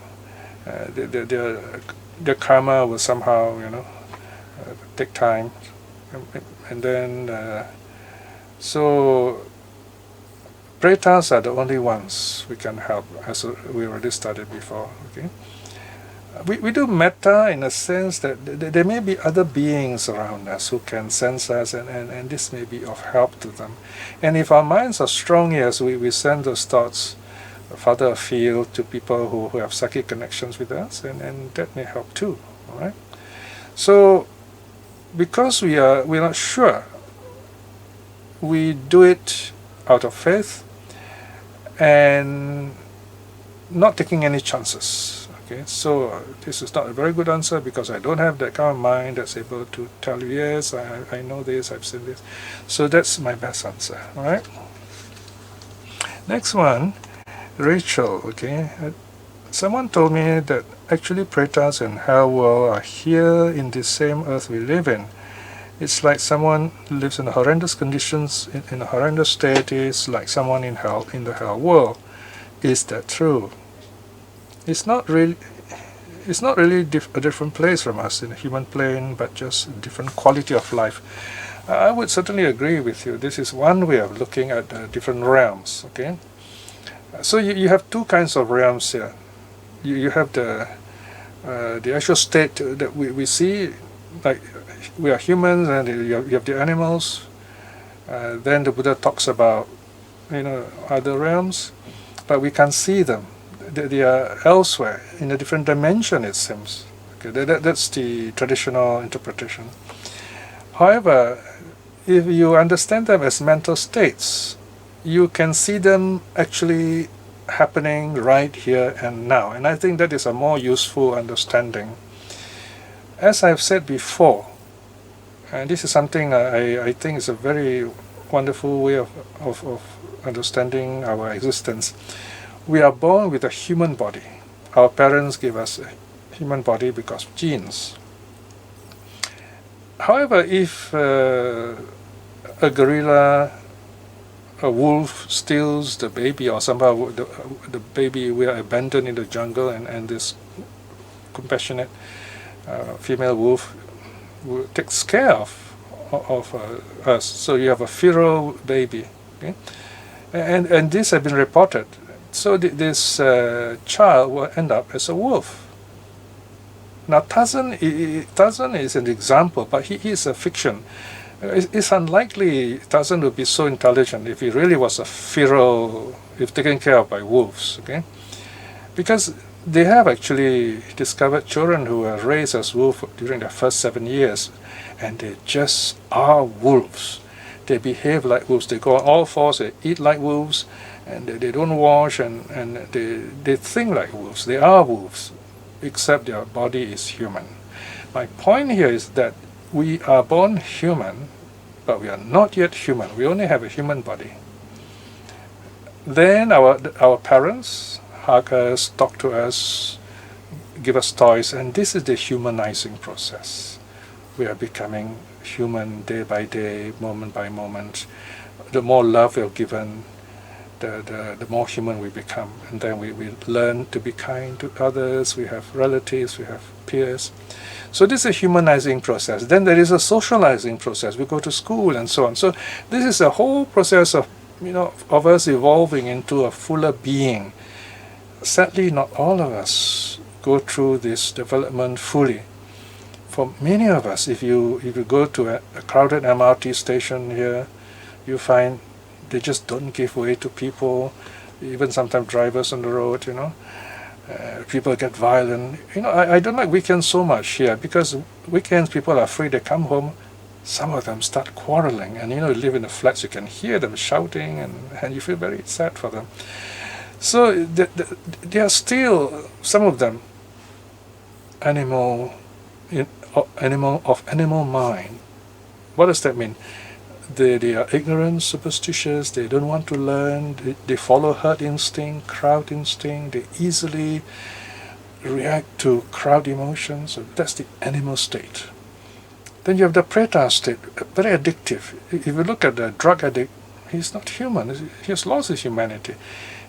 [SPEAKER 1] Their karma will somehow, take time, and then so pretas are the only ones we can help, as we already studied before. Okay. We do metta in a sense that there may be other beings around us who can sense us, and this may be of help to them. And if our minds are strong, yes, we send those thoughts further afield to people who have psychic connections with us, and that may help too. All right. So, because we're not sure, we do it out of faith and not taking any chances. Okay, so this is not a very good answer because I don't have that kind of mind that's able to tell you, yes, I know this, I've seen this. So that's my best answer. All right. Next one, Rachel. Okay, someone told me that actually pretas and hell world are here in the same earth we live in. It's like someone lives in horrendous conditions, in a horrendous state is like someone in the hell world. Is that true? It's not really a different place from us in a human plane, but just a different quality of life. I would certainly agree with you. This is one way of looking at different realms. Okay, so you have two kinds of realms here. You have the actual state that we see, like we are humans, and you have the animals. Then the Buddha talks about other realms, but we can't see them. They are elsewhere in a different dimension, it seems. Okay, that's the traditional interpretation. However, if you understand them as mental states, you can see them actually happening right here and now. And I think that is a more useful understanding. As I've said before, and this is something I think is a very wonderful way of understanding our existence. We are born with a human body. Our parents give us a human body because of genes. However, if a gorilla, a wolf steals the baby, or somehow the baby we are abandoned in the jungle, and this compassionate female wolf takes care of us. So you have a feral baby, okay? And this has been reported. So this child will end up as a wolf. Now Tarzan is an example, but he is a fiction. It's unlikely Tarzan would be so intelligent if he really was a feral, if taken care of by wolves. Okay, because they have actually discovered children who were raised as wolves during their first 7 years, and they just are wolves. They behave like wolves. They go on all fours. They eat like wolves. And they don't wash, and they think like wolves. They are wolves, except their body is human. My point here is that we are born human, but we are not yet human. We only have a human body. Then our parents hug us, talk to us, give us toys, and this is the humanizing process. We are becoming human day by day, moment by moment. The more love we are given, the more human we become, and then we learn to be kind to others. We have relatives, we have peers. So this is a humanizing process. Then there is a socializing process. We go to school and so on. So this is a whole process of us evolving into a fuller being. Sadly, not all of us go through this development fully. for many of us, if you go to a crowded MRT station here, you find they just don't give way to people, even sometimes drivers on the road, people get violent. I don't like weekends so much here, because weekends people are free, they come home, some of them start quarreling, and you live in the flats, you can hear them shouting, and you feel very sad for them. So they are still, some of them, animal mind. What does that mean? They are ignorant, superstitious, they don't want to learn, they follow herd instinct, crowd instinct, they easily react to crowd emotions. So that's the animal state. Then you have the preta state, very addictive. If you look at the drug addict, he's not human, he has lost his humanity.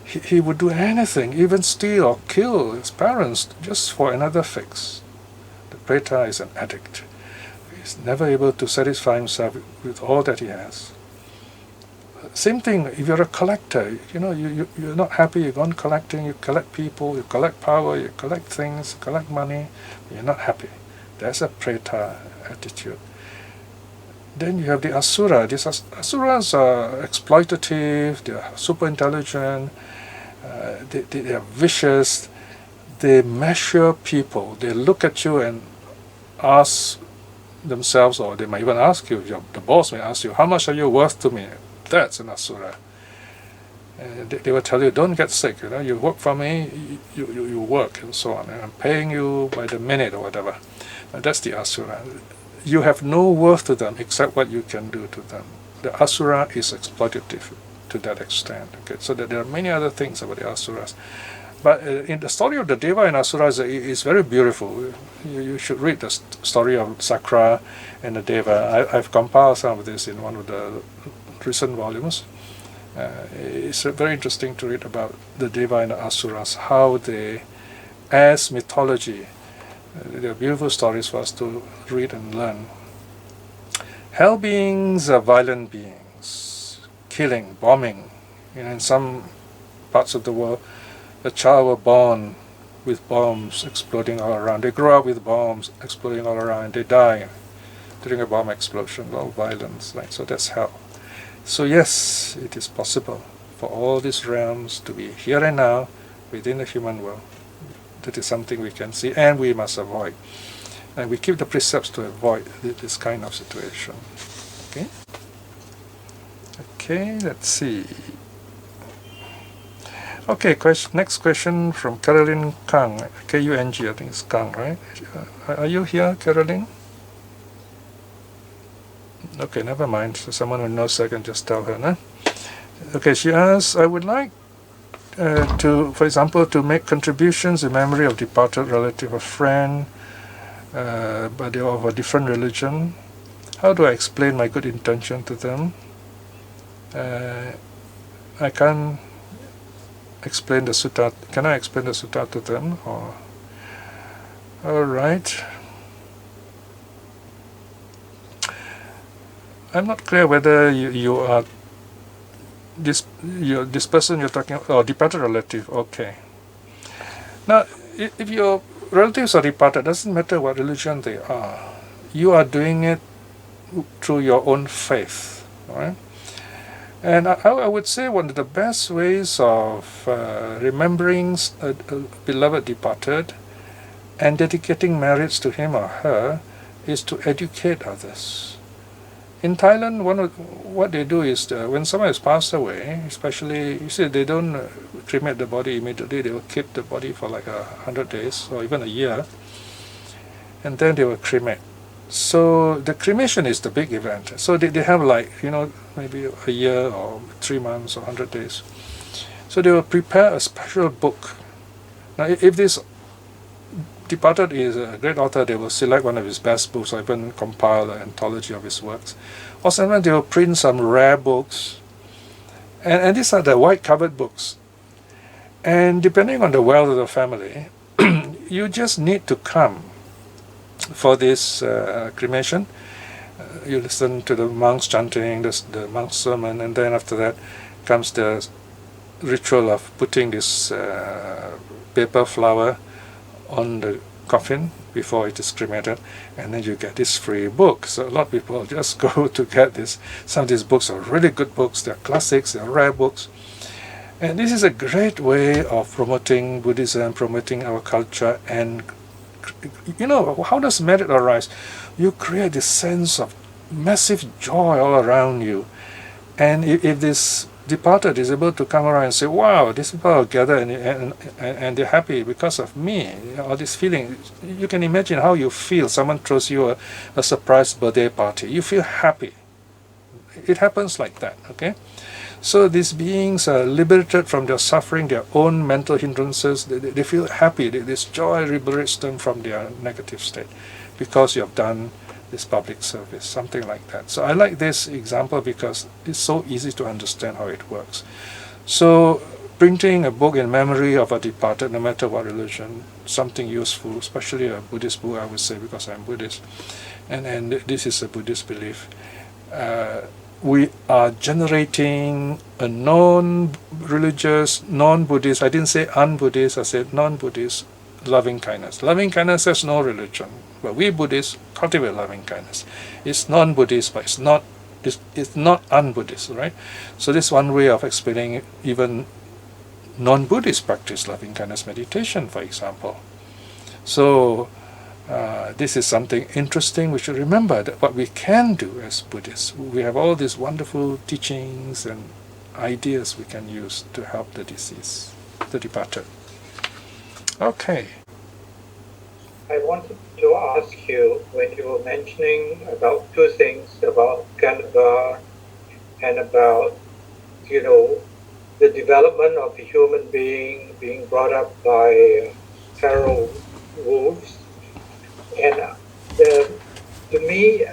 [SPEAKER 1] He would do anything, even steal or kill his parents just for another fix. The preta is an addict. He's never able to satisfy himself with all that he has. Same thing, if you're a collector, you're not happy, you go on collecting, you collect people, you collect power, you collect things, you collect money, you're not happy. That's a preta attitude. Then you have the asura. These asuras are exploitative, they are super intelligent, they are vicious, they measure people, they look at you and ask themselves, or they might even ask you, the boss may ask you, how much are you worth to me? That's an asura. And they will tell you, don't get sick, you work for me, you work, and so on, and I'm paying you by the minute or whatever. And that's the asura. You have no worth to them except what you can do to them. The asura is exploitative to that extent. Okay, so that there are many other things about the asuras. But in the story of the Deva and Asuras is very beautiful. You should read the story of Sakra and the Deva. I've compiled some of this in one of the recent volumes. It's very interesting to read about the Deva and the Asuras, how they, as mythology, they are beautiful stories for us to read and learn. Hell beings are violent beings, killing, bombing. In some parts of the world, a child was born with bombs exploding all around. They grow up with bombs exploding all around. They die during a bomb explosion, all violence. So that's hell. So yes, it is possible for all these realms to be here and now within the human world. That is something we can see and we must avoid. And we keep the precepts to avoid this kind of situation. Okay, let's see. Okay, next question from Caroline Kang, K-U-N-G, I think it's Kang, right? Are you here, Caroline? Okay, never mind. So someone who knows, I can just tell her, no? Okay, she asks, I would like for example, to make contributions in memory of departed relative or friend, but they are of a different religion. How do I explain my good intention to them? I can't explain the sutta. Can I explain the sutta to them? Or all right. I'm not clear whether you are this person you're talking about, departed relative. Okay. Now, if your relatives are departed, doesn't matter what religion they are. You are doing it through your own faith, right? And I would say one of the best ways of remembering a beloved departed and dedicating merits to him or her is to educate others. In Thailand, what they do is when someone has passed away, especially, you see, they don't cremate the body immediately. They will keep the body for like 100 days or even a year, and then they will cremate. So the cremation is the big event. So they have maybe a year or 3 months or 100 days. So they will prepare a special book. Now, if this departed is a great author, they will select one of his best books or even compile an anthology of his works. Or sometimes they will print some rare books. And these are the white covered books. And depending on the wealth of the family, you just need to come for this cremation. You listen to the monks chanting, the monk's sermon, and then after that comes the ritual of putting this paper flower on the coffin before it is cremated, and then you get this free book. So a lot of people just go to get this. Some of these books are really good books, they're classics, they're rare books. And this is a great way of promoting Buddhism, promoting our culture. And how does merit arise? You create this sense of massive joy all around you. And if this departed is able to come around and say, wow, these people are gathered and they're happy because of me, all this feeling, you can imagine how you feel. Someone throws you a surprise birthday party. You feel happy. It happens like that, okay? So these beings are liberated from their suffering, their own mental hindrances. They feel happy. This joy liberates them from their negative state because you have done this public service, something like that. So I like this example because it's so easy to understand how it works. So printing a book in memory of a departed, no matter what religion, something useful, especially a Buddhist book, I would say, because I'm Buddhist, and this is a Buddhist belief. We are generating a non-religious, non-Buddhist, I didn't say un-Buddhist, I said non-Buddhist loving kindness. Loving kindness has no religion, but we Buddhists cultivate loving kindness. It's non-Buddhist, but it's not un-Buddhist, right? So this is one way of explaining even non-Buddhist practice loving kindness meditation, for example. So this is something interesting. We should remember that what we can do as Buddhists, we have all these wonderful teachings and ideas we can use to help the deceased, the departed. Okay.
[SPEAKER 2] I wanted to ask you, when you were mentioning about two things, about Gandhava and about, the development of the human being being brought up by feral wolves. And to me,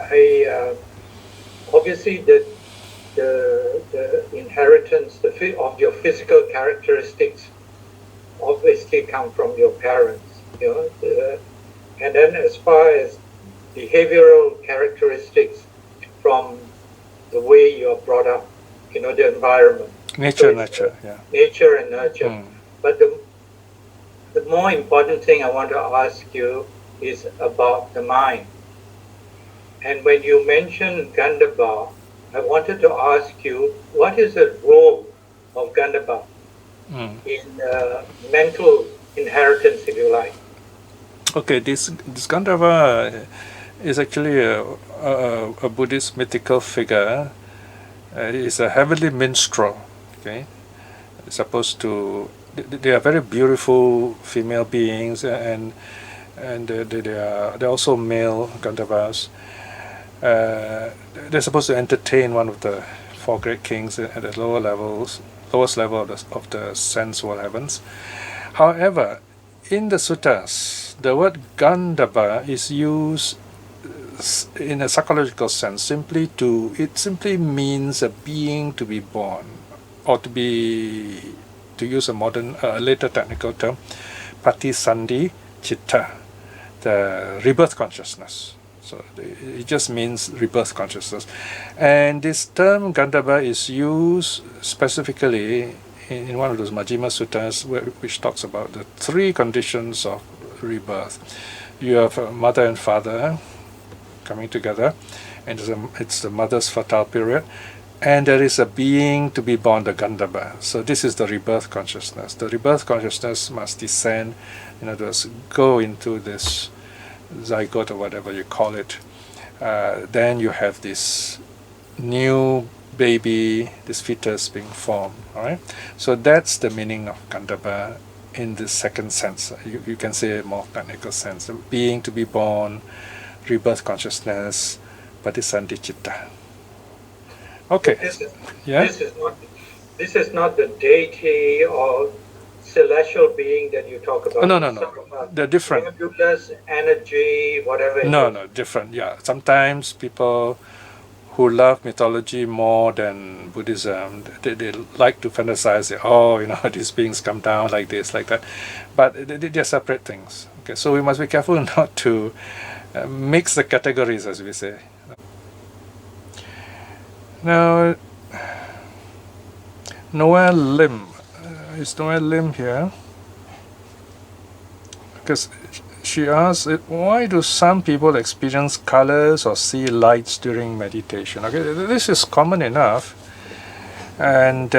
[SPEAKER 2] obviously the inheritance of your physical characteristics obviously come from your parents, and then as far as behavioral characteristics from the way you are brought up, the environment.
[SPEAKER 1] Nature,
[SPEAKER 2] yeah. Nature and nurture.
[SPEAKER 1] Mm.
[SPEAKER 2] But the more important thing I want to ask you is about the mind. And when you mentioned Gandhava, I wanted to ask you, what is the role of Gandhava in mental inheritance, if you like?
[SPEAKER 1] Okay, this Gandhava is actually a Buddhist mythical figure. It's a heavenly minstrel. Okay, it's supposed to. They are very beautiful female beings, and they're also male Gandhavas. They're supposed to entertain one of the four great kings at the lowest level of the sense world heavens. However, in the suttas, the word Gandhava is used in a psychological sense. It simply means a being to be born, or to use a later technical term, Patisandhi Chitta, the rebirth consciousness. So it just means rebirth consciousness. And this term Gandhava is used specifically in one of those Majjhima Suttas, which talks about the three conditions of rebirth. You have a mother and father coming together, and it's the mother's fertile period, and there is a being to be born, the Gandhava. So this is the rebirth consciousness. The rebirth consciousness must descend, go into this zygote or whatever you call it. Then you have this new baby, this fetus being formed. All right. So that's the meaning of Gandhava in the second sense. You can say a more technical sense. A being to be born, rebirth consciousness, Patisandhi Chitta. Okay.
[SPEAKER 2] This is not the deity or celestial being that you talk about.
[SPEAKER 1] No. They're different.
[SPEAKER 2] Nebulous energy, whatever.
[SPEAKER 1] No, different. Yeah. Sometimes people who love mythology more than Buddhism, they like to fantasize, these beings come down like this, like that. But they're separate things. Okay. So we must be careful not to mix the categories, as we say. Now, Noel Lim. Is Noel Lim here? Because she asks, why do some people experience colors or see lights during meditation? Okay, this is common enough, and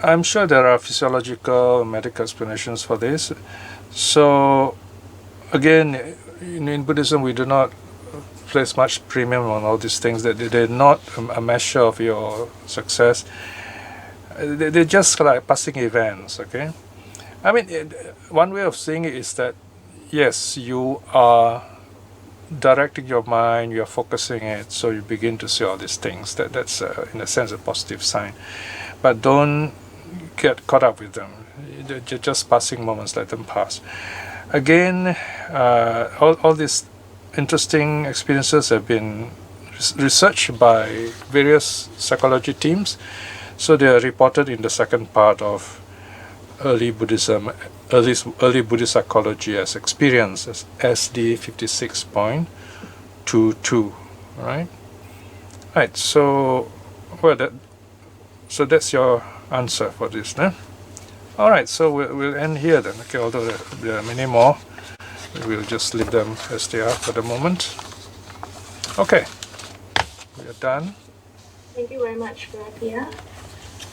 [SPEAKER 1] I'm sure there are physiological medical explanations for this. So again, in Buddhism, we do not place much premium on all these things. That they're not a measure of your success. They're just like passing events. Okay, I mean, one way of saying it is that yes, you are directing your mind, you're focusing it, so you begin to see all these things. That's in a sense a positive sign. But don't get caught up with them. They're just passing moments, let them pass. Again, all these interesting experiences have been researched by various psychology teams, so they are reported in the second part of early Buddhism, early Buddhist psychology as experience, as SD 56.22, right? Right. So, so that's your answer for this, then. All right. So we'll end here then. Okay. Although there are many more, we'll just leave them as they are for the moment. Okay. We are done.
[SPEAKER 6] Thank you very much, Pia.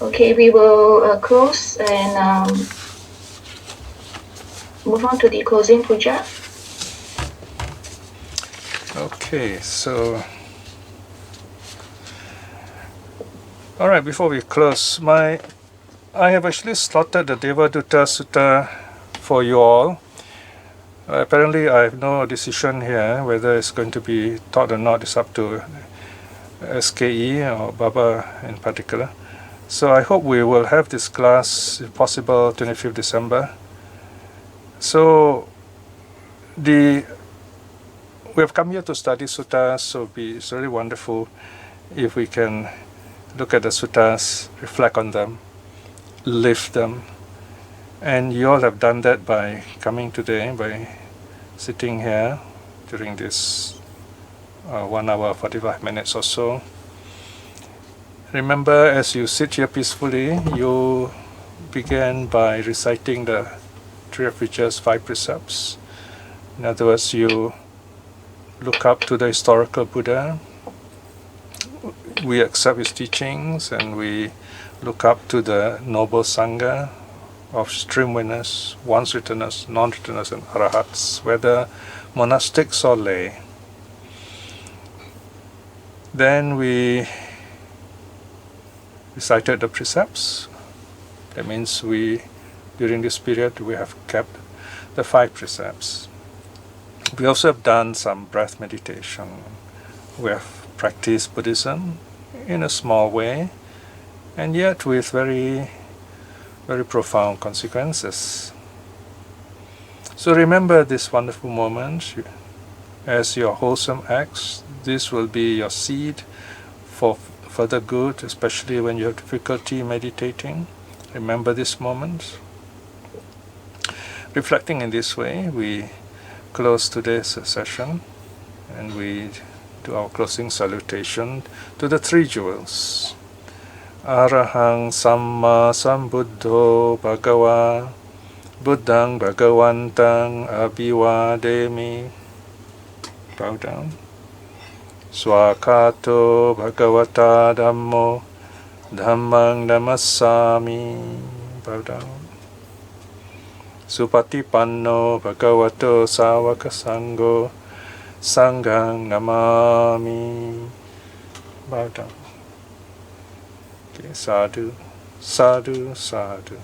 [SPEAKER 6] Okay, we will close and move on to the closing puja.
[SPEAKER 1] Okay, so all right, before we close, I have actually slotted the Devadutta Sutta for you all. Apparently I have no decision here whether it's going to be taught or not. It's up to SKE or Baba in particular. So I hope we will have this class, if possible, 25th December. So we have come here to study suttas, so it's really wonderful if we can look at the suttas, reflect on them, live them. And you all have done that by coming today, by sitting here during this 1 hour, 45 minutes or so. Remember, as you sit here peacefully, you begin by reciting the Tree of Riches 5 precepts. In other words, you look up to the historical Buddha. We accept his teachings and we look up to the noble Sangha of stream winners, once returners, non-returners, and arahats, whether monastics or lay. Then we recited the precepts. That means during this period, we have kept the 5 precepts. We also have done some breath meditation. We have practiced Buddhism in a small way, and yet with very, very profound consequences. So remember this wonderful moment as your wholesome acts. This will be your seed for further good, especially when you have difficulty meditating. Remember this moment. Reflecting in this way, we close today's session and we do our closing salutation to the 3 jewels. Arahang Samma Sambuddho Bhagava Buddhang Bhagavantang Abhivademi. Bow down. Swakato Bhagavata Dhammo Dhammang Namassami. Bow down. Supatipanno Bhagavato Sāvaka Sangho Sanghang Namami. Bow down. Okay, sadhu, sadhu, sadhu.